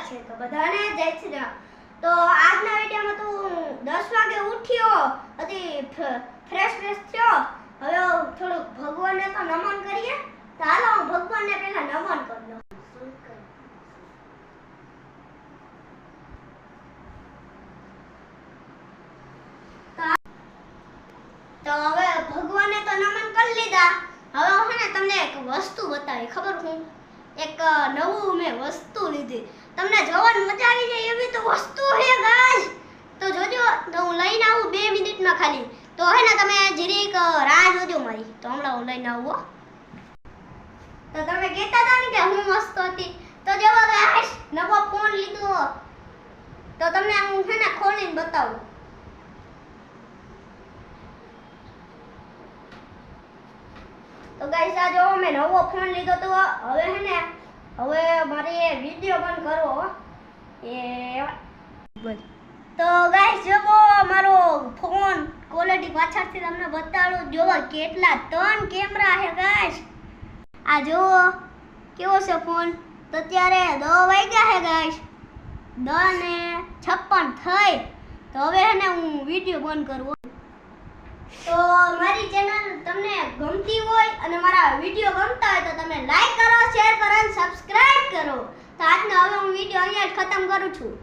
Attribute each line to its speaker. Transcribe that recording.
Speaker 1: છે તો બધાને જય શ્રી રામ। તો આજના વિડિયોમાં તું 10 વાગે ઉઠ્યો હતી ફ્રેશ થયો। હવે થોડું ભગવાનને તો નમન કરીએ। તો હાલો હું ભગવાનને પહેલા નમન કરી લઉં। તો હવે ભગવાનને તો નમન કરી લીધા। હવે હું ને તમને એક વસ્તુ બતાવી। ખબર હું એક નવું મેં વસ્તુ લીધી। તમને જોવાની મજા આવી જાય એવી તો વસ્તુ છે ગાઈસ। તો જોજો તો હું લઈને આવું 2 મિનિટમાં ખાલી। તો હે ને તમે જરીક રાહ જોજો મારી। તો હમણાં હું લઈને આવું હો। તો તમે કહેતા હતા ને કે હું મસ્ત હતી। તો જો ગાઈસ નવો ફોન લીધો। તો તમને હું છે ને ખોલીને બતાવું। તો ગાઈસ આ જો મેં નવો ફોન લીધો તો હવે હે ને હવે મારે વિડિયો બંધ કરવો એ તો ગાઈસ જો મારો ફોન ક્વોલિટી પાછળથી તમને બતાડું। જો કેટલા 3 કેમેરા છે ગાઈસ। આ જો કેવો છે ફોન। તો અત્યારે 10 વાગ્યા છે ગાઈસ। 10:56 થઈ। તો હવે હે ને હું વિડિયો બંધ કરું। તો મારી ચેનલ તમને ગમતી હોય અને મારા વિડિયો ગમતા હોય તો તમે લાઈક કરો, શેર કરો અને સબસ્ક્રાઇબ કરો। તો આજનો હવે હું વિડિયો અહીંયા જ ખતમ કરું છું।